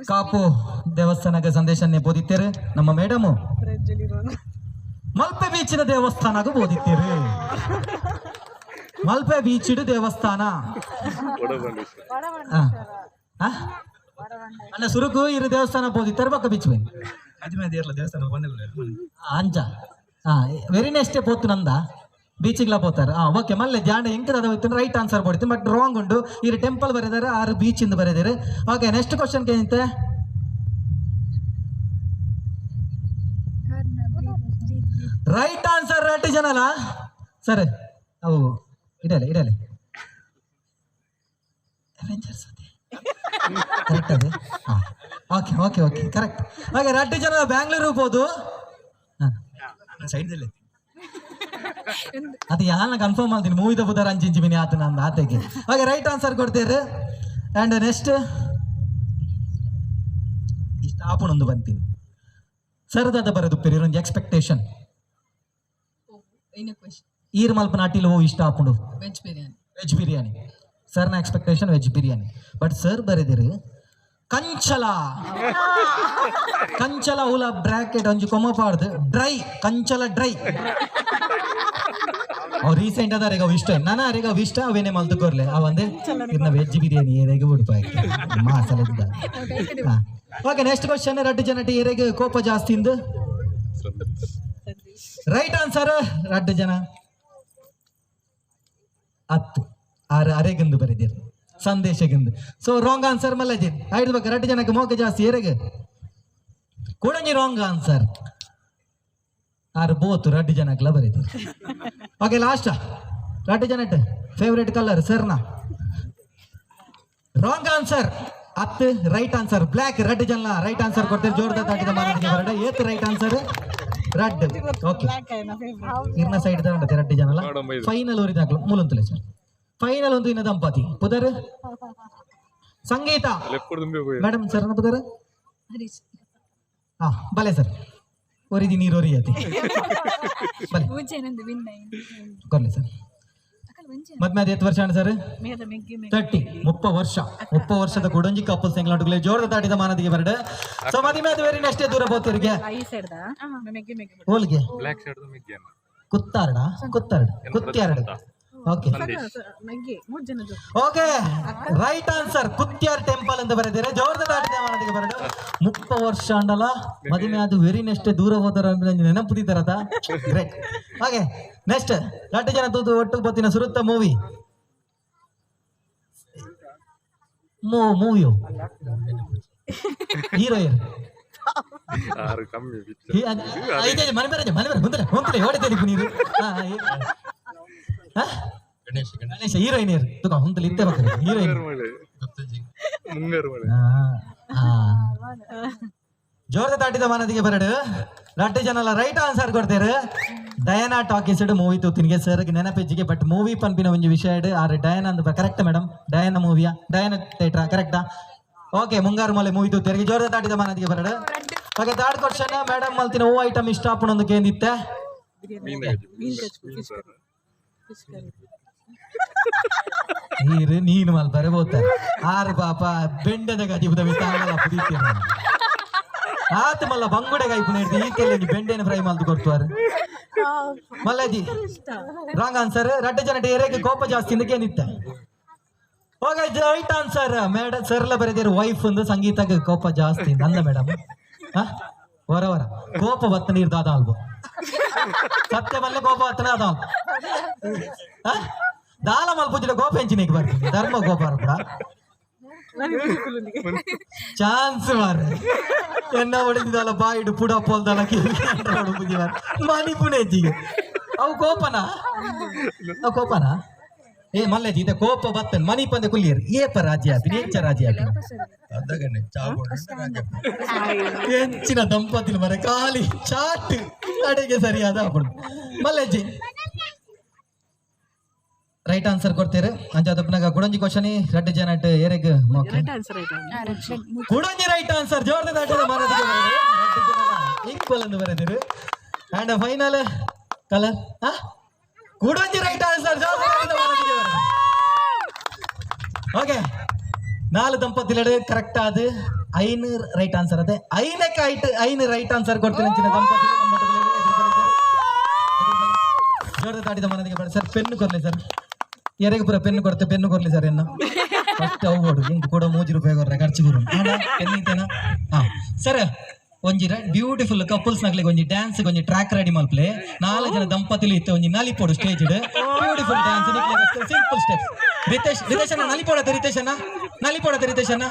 ಕಾಪು ದೇವಸ್ಥಾನಕ್ಕೆ ಸಂದೇಶನ್ನೇ ಬೋದಿತ್ತೇರು ನಮ್ಮ ಮೇಡಮು ಮಲ್ಪೆ ಬೀಚಿನ ದೇವಸ್ಥಾನಗೂ ಬೋದಿತ್ತೇರು ಮಲ್ಪೆ ಬೀಚಿಡು ದೇವಸ್ಥಾನ ಅಲ್ಲ ಸುರುಕು ಇರು ದೇವಸ್ಥಾನ ಬೋದಿತ್ತಾರೆ ಪಕ್ಕ ಬೀಚ್ ಬನ್ನಿ ಅಂಚ ವೆರಿ ನೆಕ್ಸ್ಟ್ ಪೋತು ನಂದ ಬೀಚಿಗ್ಲ ಪೋತಾರೆ ಓಕೆ ಮಲ್ಲೆ ಜಾಂಡ ಎಂಕದ ರೈಟ್ ಆನ್ಸರ್ ಕೊಡ್ತೀನಿ ಬಟ್ ರಾಂಗ್ ಉಂಟು ಇರು ಟೆಂಪಲ್ ಬರೆದಾರೆ ಆರು ಬೀಚ್ ಇಂದ ಬರೆದಿರಿ ಓಕೆ ನೆಕ್ಸ್ಟ್ ಕ್ವಶನ್ ಏನಂತೆ ರೈಟ್ ಆನ್ಸರ್ ರೆಡ್ ಜನಲ್ಲ ಸರ್ ಅವು ಇಡಲೆ ಕರೆಕ್ಟ್ ಅದೇ ಓಕೆ ಕರೆಕ್ಟ್ ಹಾಗೆ ರೆಡ್ ಜನ ಬ್ಯಾಂಗ್ಳೂರ್ ಹೋಗ್ಬೋದು ಸೈಡ್ ಅದು ಯಾರನ್ನ ಕನ್ಫರ್ಮ್ ಮಾಡ್ತೀನಿ ಮೂವಿದ ಬುಧರ ಅಂಚಿಂಚಿ ಬಿನಿ ಆತ ನಂದು ಆತೆಗೆ ಹಾಗೆ ರೈಟ್ ಆನ್ಸರ್ ಕೊಡ್ತೀರಿ ಆ್ಯಂಡ್ ನೆಕ್ಸ್ಟ್ ಇಷ್ಟ ಆಪಣೊಂದು ಬಂತೀನಿ ಸರದಾದ ಬರೋದು ಪೆರಿ ಒಂದು ಎಕ್ಸ್ಪೆಕ್ಟೇಷನ್ ಈರ್ ಮಲ್ಪ ನಾಟಿಲ್ ಓ ಇಷ್ಟ ಆಪುಂಡು ವೆಜ್ ಬಿರಿಯಾನಿ ಸರ್ನ expectation veg biryani but sir ಬರೆದಿರಿ ಕಂಚಲ ಹುಲ ಬ್ರಾಕೆಟ್ ಒಂಜಿ ಕೊಮ್ಮಪಾಡ್ದು ಡ್ರೈ ಕಂಚಲ ಡ್ರೈ ಅವ್ ರೀಸೆಂಟ್ ಅದಾರೆ ಅವ್ ಇಷ್ಟ ನಾನು ಅರೆಗ ಅವ್ ಇಷ್ಟ ಅವೇನೇ ಮಲ್ತು ಕೊರ್ಲೆ ಅವಂದೇ ಇನ್ನ ವೆಜ್ ಬಿರಿಯಾನಿ ಏರೆಗೆ ಉಡುಪಾಯಿ ಮಾಸಲ ಓಕೆ ನೆಕ್ಸ್ಟ್ ಕ್ವಶನ್ ರಡ್ಡು ಜನಟಿ ಏರೆಗೆ ಕೋಪ ಜಾಸ್ತಿ ಇಂದು ರೈಟ್ ಆನ್ಸರ್ ರಡ್ಡು ಜನ 10 ಅರೆಗೆಂದು ಬರೆದಿರು ಸಂದೇಶಗೆಂದು ಸೊ ರಾಂಗ್ ಆನ್ಸರ್ ಮಲ್ಲಜಿ ಆಯ್ತು ರಡ್ಡು ಜನಕ್ಕೆ ಮೋಕ ಜಾಸ್ತಿ ಏರೆಗೆ ಕೂಡಂಜಿ ರಾಂಗ್ ಆನ್ಸರ್ ಬೋತು ರಡ್ಡು ಜನಕ್ಲ ಬರೀತೀರಿ ಓಕೆ ಲಾಸ್ಟ್ ರಡ್ಡು ಜನಟ್ ಫೇವ್ರೇಟ್ ಕಲರ್ ಸರ್ನ wrong answer 10 right answer black red ಜನ ರೈಟ್ ಆನ್ಸರ್ ಕೊಡ್ತಾರೆ ಜೋರ್ದ ತಾಟಿದ ಮಾನದಿಗೆ ಬರಡೆ ಏತ್ ರೈಟ್ ಆನ್ಸರ್ ರೆಡ್ ಓಕೆ ಇರ್ನ ಸೈಡ್ ತಗೊಂಡತೆ ರೆಡ್ ಜನಲ್ಲ ಫೈನಲ್ ಊರಿದಾಗ್ಲು ಮೂಲಂತಲೇ ಸರ್ ಫೈನಲ್ ಒಂದು ಇನ್ನ ದಂಪತಿ ಪುದರ್ ಸಂಗೀತ ಮೇಡಮ್ ಸರ್ ಪುದರ್ ಬಲೆ ಸರ್ ಒರಿದಿ ನೀರು ಒರಿಯತಿ ಬನ್ನಿ ಕೊರ್ಲಿ ಸರ್ ಮತ್ತೆ ಅದು ಎಷ್ಟು ವರ್ಷ ಅಣ್ಣ ಸರ್ 30 ವರ್ಷದ ಕುಡಂಜಿ ಕಪ್ಪಲ್ ಸೆಂಗ್ಲಾಟುಗಳೇ ಜೋರದ ತಾಟಿದ ಮಾನದಿಗೆ ಬರಡು ಸೊ ಮದಿ ಮೇಲೆ ಬೇರೆ ಎಷ್ಟೇ ದೂರ ಹೋಗ್ತಿರಿಗೆ ಹೋಲ್ಗೆ ಕುತ್ತಾರ್ಡ್ ಓಕೆ ರೈಟ್ ಆನ್ಸರ್ ಕುತ್ಯಾರ್ ಟೆಂಪಲ್ ಅಂತ ಬರೆದಿದ್ದಾರೆ ಜೋರದ ತಾಟಿದ ಮಾನದಿಗೆ ಬರಡು 30 ವರ್ಷ ಅಂಡಲ್ಲ ಮದುವೆ ಅದು ವೆರಿ ನೆಕ್ಸ್ಟ್ ದೂರ ಹೋದಾರ ನೆನಪುದಿದ್ದಾರದ ಗ್ರೇಟ್ ಹಾಗೆ ನೆಕ್ಸ್ಟ್ 2 ಜನ ತೂತು ಒಟ್ಟು ಬತ್ತಿನ ಸುರುತ್ತ ಮೂವಿಯು ಹೀರೋಯಿನ್ ಮನೆ ಬರ ಹೊಡೆತೇನೆ ನೀರು ಗಣೇಶ ಹೀರೋಯಿನ್ ತುಕ ಹುಂತಲಿ ಇದ್ದೇ ಬರ್ತಾರೆ ಹೀರೋಯಿನ್ ಜೋರದ ತಾಟಿದ ಮಾನದಿಗೆ ಬರಡು 2 ಜನ ರೈಟ್ ಆನ್ಸರ್ ಕೊಡ್ತೇರು ಡಯಾನಾ ಟಾಕೀಸ್ ಮೂವಿ ತೂತಿನಿಗೆ ಸರ್ ನೆನಪೆಜ್ಜಿಗೆ ಬಟ್ ಮೂವಿ ಪಂಪಿನ ಒಂದು ವಿಷಯ ಆರು ಡಯಾನಾ ಅಂತ ಕರೆಕ್ಟ್ ಮೇಡಮ್ ಡಯಾನಾ ಮೂವಿಯಾ ಡಯಾನಾ ಥಿಯೇಟ್ರಾ ಕರೆಕ್ಟಾ ಓಕೆ ಮುಂಗಾರು ಮಲೆ ಮೂವಿ ತೂತಿರಿಗೆ ಜೋರದ ತಾಟಿದ ಮಾನದಿಗೆ ಬರಡು ಓಕೆ ಥರ್ಡ್ ಕ್ವಶನ್ ಮೇಡಮ್ ಮಲ್ತಿನ ಹೂ ಐಟಮ್ ಇಷ್ಟ ಒಂದು ಕೇಂದಿತ್ತೆ ನೀನು ಮಲ್ ಬರಬೋತಾರೆ ಆರು ಪಾಪ ಬೆಂಡದ ಗದಿ ಆತ ಮಲ್ಲ ಬಂಗುಡೆ ಕೈಪುನ ಈ ಕೆಲ್ಲಿ ಬೆಂಡೆನ ಫ್ರೈ ಮಲ್ತು ಕೊಡ್ತಾರೆ ಮಲ್ಲಜಿ ರಾಂಗ್ ಆನ್ಸರ್ 2 ಜನ ಏರಿಯಾಗೆ ಕೋಪ ಜಾಸ್ತಿ ಇಂದ ಕೇಂದಿತ್ತೆ ಓಕೆ ರೈಟ್ ಆನ್ಸರ್ ಮೇಡಮ್ ಸರ್ಲ ಬರೆದಿರೋ ವೈಫ್ ಒಂದು ಸಂಗೀತಕ್ಕೆ ಕೋಪ ಜಾಸ್ತಿ ಅಂದ ಮೇಡಮ್ ಹೊರ ಕೋಪ ಬತ್ತ ನೀರ್ದು ಅದ ಅಲ್ಬೋ ಸತ್ಯ ಮಲ್ಲೆ ಕೋಪ ಬತ್ತನ ಅದ ದಾಲ ಮಲ್ಪುಜಿಲ ಕೋಪ ಹೆಂಚಿನಿಗೆ ಬರ್ತೀನಿ ಧರ್ಮ ಕೋಪ ಕೂಡ ಚಾನ್ಸ್ ಮಾರ ಎನ್ನ ಹೊಡೆದಿದ್ದಲ್ಲ ಬಾಯಿಡು ಪುಡ ಪೋಲ್ದಲ್ಲ ಮನಿ ಪುಣೆಜ್ಜಿಗೆ ಅವು ಕೋಪನಾ ಏ ಮಲ್ಲೆಜಿ ಇದೆ ಕೋಪ ಬತ್ತನ್ ಮನಿ ಪಂದೆ ಕುಲ್ಲಿಯರ್ ಏಪ ರಾಜ್ಯ ಆಪಿ ನೇಂಚ ರಾಜ್ಯ ಆಪಿ ಹೆಂಚಿನ ದಂಪತಿನ ಮರ ಖಾಲಿ ಚಾಟ್ ಅಡೆಗೆ ಸರಿಯಾದ ಮಲ್ಲೆಜ್ಜಿ ರೈಟ್ ಆನ್ಸರ್ ಕೊಡ್ತೀರಿ ಅಂಜಾದಪ್ಪನಾಗ ಕುಡಂಜಿ ಕ್ವಶನ್ 2 ಜನ ಏರೆಗ್ ಕುಡಂಜಿ ರೈಟ್ ಆನ್ಸರ್ ಜೋರ್ದ ದಾಟದ ಮಾನದಿಗೆ ಈಕ್ವಲ್ ಎಂದು ಬರೆದಿರು ಅಂಡ್ ಫೈನಲ್ ಕಲರ್ ಕುಡಂಜಿ ರೈಟ್ ಆನ್ಸರ್ ಜೋರ್ದ ದಾಟದ ಮಾನದಿಗೆ ಓಕೆ 4 ದಂಪತಿಗಳು ಕರೆಕ್ಟ್ ಆದ 5 ರೈಟ್ ಆನ್ಸರ್ ಅದೇ 5 ರೈಟ್ ಆನ್ಸರ್ ಕೊಡ್ತೀನಿ ಅಂಚಿನ ದಂಪತಿಗಳು ಜೋರ್ದ ದಾಟಿದ ಮಾನದಿಗೆ ಬರ ಸರ್ ಪೆನ್ನು ಕೊರ್ಲಿ ಸರ್ ಎರೆಗೆ ಪುರ ಪೆನ್ನು ಕೊಡ್ತೆ ಪೆನ್ನು ಕೊರ್ಲಿ ಸರ್ ಎನ್ನ ಫಸ್ಟ್ ಅವು ಹಿಂಗೆ ಕೂಡ 3 ರೂಪಾಯಿ ಕೊಡ್ರೆ ಖರ್ಚು ಗುರು ಪೆನ್ ಇತ್ತೇನಾ ಸರ್ ಒಂಜಿ ಬ್ಯೂಟಿಫುಲ್ ಕಪಲ್ಸ್ ನಗ್ಲಿಗೆ ಒಂಜಿ ಡ್ಯಾನ್ಸ್ ಒಂಜಿ ಟ್ರ್ಯಾಕ್ ರೆಡಿ ಮಲ್ಪ್ಲೆ 4 ಜನ ದಂಪತಿಲು ಇತ್ತು ಒಂಜಿ ನಲಿಪೋಡು stage beautiful dance simple steps Ritesh ಅಣ್ಣ ನಲಿಪೋಡತ್ತೆ ರಿತೇಶ್ ಅಣ್ಣ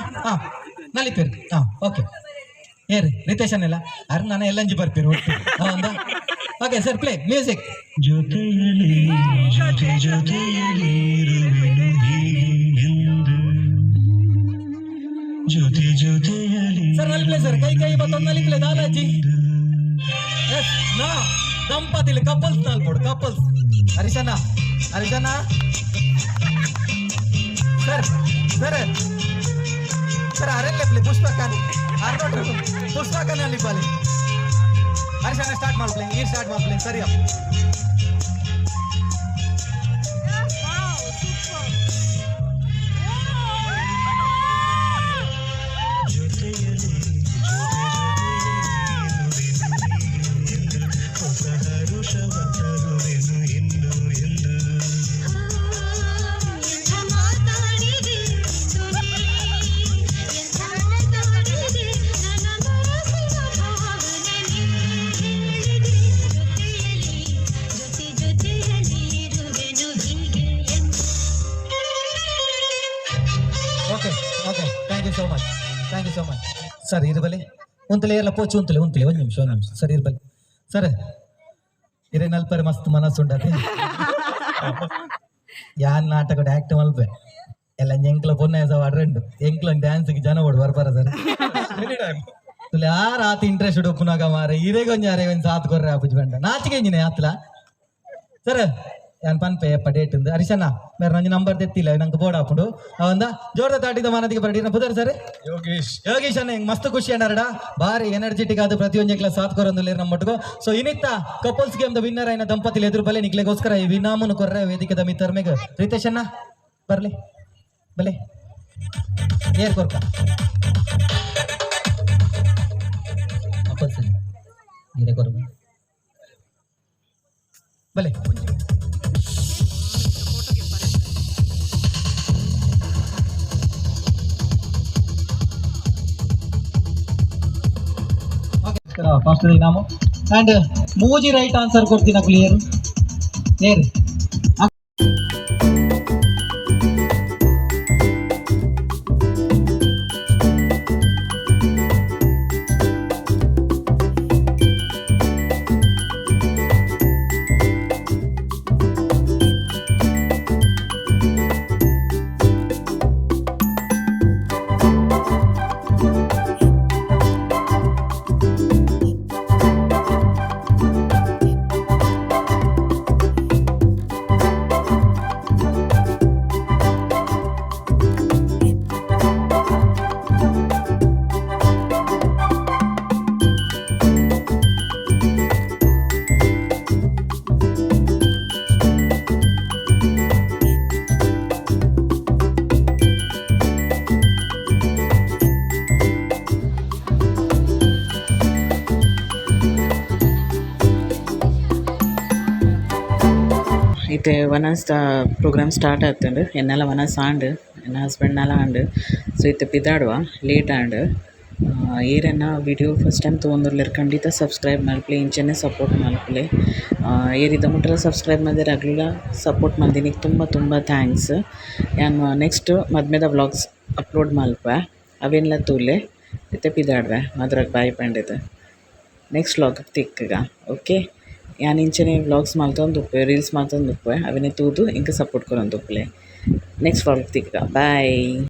ನಲಿಪೇರು ಓಕೆ ಏರಿ ರಿತೇಶ್ ಅಣ್ಣ ಅರ್ ನಾನು ಎಲ್ಲಂಜಿ ಬರ್ಪೇರು ಒಟ್ಟು ಹೌದಾ okay sir play music sir ನಲಿಪ್ಲೆ ಸರ್ ಕೈ ಬತ್ತೊಂದು ನಲಿಪ್ಲೆ ದಾದಾಜಿ ದಂಪತಿಲಿ ಕಪಲ್ಸ್ ನಲ್ಪೋಡು ಕಪಲ್ಸ್ ಹರಿಶನ ಸರ್ ಅರೆಲ್ಲೆಪ್ಲೆ ಪುಷ್ಪಕಾನಿ ಅಲ್ಲಿಪಾಲಿ ಹರಿಶನ ಸ್ಟಾರ್ಟ್ ಮಾಡ್ಪ್ಲೆ ಸರಿಯಾ okay thank you so much sir ಇರಬಲ್ಲಿ ಉಂತಲೆ ಎಲ್ಲ ಪೋಚು ಉಂತಲೆ ಒಂದು ನಿಮಿಷ ಸರ್ ಇರಬಲ್ಲಿ ಸರ್ ಇರೇ ನಲ್ಪರೆ ಮಸ್ತ್ ಮನಸ್ಸುಂಡತೆ ಯಾನ್ ನಾಟಕ ಆಕ್ಟ್ ಮಲ್ಪೆ ಎಲ್ಲ ಎಂಕ್ಲ ಪೊನ್ನ ಅಡ್ರೆಂಡು ಎಂಕ್ಲ ಡ್ಯಾನ್ಸ್ಗೆ ಜನ ಓಡ್ ಬರ್ಬಾರ ಸರ್ ಯಾರು ಆತ ಇಂಟ್ರೆಸ್ಟ್ ಒಪ್ಪುನಾಗ ಮಾರ ಇರೇಗೊಂಜಿ ಅರೆ ಒಂದು ಸಾತ್ ಕೊರ್ರೆ ಆಪುಜ್ ಬಂಡ ನಾಚಿಗೆ ಇಂಜಿನ ಆತ್ಲ ಸರ್ ಯಾನ್ ಪನ್ಪೆ ಎಪ್ಪ ಡೇಟ್ ഉണ്ട് ಹರಿಶಣ್ಣ ಬೇರೆ ನಂಜಿ ನಂಬರ್ ತೆತ್ತಿಲ್ಲ ನಂಗೆ ಬೋರ್ಡ್ ಹಾಕೊಂಡು ಅವಂದ ಜೋರದ ತಾಟಿದ ಮಾನದಿಗೆ ಬರಡಿ ಪುದರ್ ಸರ್ ಯೋಗೀಶ್ ಅಣ್ಣ ಹಿಂಗೆ ಮಸ್ತ್ ಖುಷಿ ಅಣ್ಣರಡ ಭಾರಿ ಎನರ್ಜೆಟಿಕ್ ಆದ ಪ್ರತಿಯೊಂದು ಕ್ಲಾಸ್ ಸಾತ್ ಕೊರೊಂದು ನಮ್ಮ ಮಟ್ಟಿಗೂ ಸೊ ಇನ್ನಿತ್ತ ಕಪಲ್ಸ್ ಗೇಮ್ ದ ವಿನ್ನರ್ అయిన ದಂಪತಿలు ಎದುರು ಬಲೆ ನಿಕ್ಲೆಗೋಸ್ಕರ ಈ ವಿನಾಮನು ಕೊರ್ರೆ ವೇದಿಕೆದ ಮಿತ್ತರ್ಮೆಗೆ ರಿತೇಶ್ ಅಣ್ಣ ಬರ್ಲಿ ಬಲೆ ಏರ್ ಕೊರ್ಕ ಕಪಲ್ಸ್ ಇದೆ ಕೊರ್ಕ ಬಲೆ ಫಸ್ಟ್ ಇನಾಮು ಅಂಡ್ ಮೂಜಿ ರೈಟ್ ಆನ್ಸರ್ ಕೊಡ್ತೀನ ಕ್ಲಿಯರ್ ಏರ್ అయితే వనస్ ప్రోగ్రామ్ స్టార్ట్ అవుతుండు ఎన్నెల వనస్ ఆండ్ ఎన్న హస్బెండ్ నెల ఆండ్ ಸೊ ಇತ್ತೆ ಪಿದಾಡುವ ಲೇಟ್ ಆಂಡ್ ಏರನ್ನ ವಿಡಿಯೋ ಫಸ್ಟ್ ಟೈಮ್ ತೊಗೊಂಡಿರ್ಲಿರ್ ಖಂಡಿತ ಸಬ್ಸ್ಕ್ರೈಬ್ ಮಲ್ಪಲೆ ಇಂಚೆನೆ ಸಪೋರ್ಟ್ ಮಲ್ಪಲೆ ಏರಿದ ಮುಟ್ಟಲ ಸಬ್ಸ್ಕ್ರೈಬ್ ಮಾಡಿದೆ ರೆಗ್ಯುಲರ್ ಸಪೋರ್ಟ್ ಮಾಡ್ದಿನಿಗೆ ತುಂಬ ತುಂಬ ಥ್ಯಾಂಕ್ಸ್ ನಾನು ನೆಕ್ಸ್ಟ್ ಮದ್ಮೆದ ವ್ಲಾಗ್ಸ್ ಅಪ್ಲೋಡ್ ಮಲ್ಪೆ ಅವೆಲ್ಲ ತೂಲೆ ಇತ್ತೆ ಪಿದಾಡ್ವೆ ಮದ್ರಾಗ ಬಾಯಿ ಪಂಡಿದೆ ನೆಕ್ಸ್ಟ್ ವ್ಲಾಗ್ ತಿಕ್ಕಗ ಓಕೆ ಯಾನ್ ಇಂಚನೆ ವ್ಲಾಗ್ಸ್ ಮಾಡ್ತೊಂದುಪ್ಪೆ ರೀಲ್ಸ್ ಮಾಡ್ತೊಂದುಪ್ಪೆ ಅವನ್ನೇ ತೂದು ಇಂಕ ಸಪೋರ್ಟ್ ಕೊರೊಂದುಪ್ಪಲೆ ನೆಕ್ಸ್ಟ್ ವ್ಲಾಗ್ ತಿಕ್ಕ ಬಾಯ್.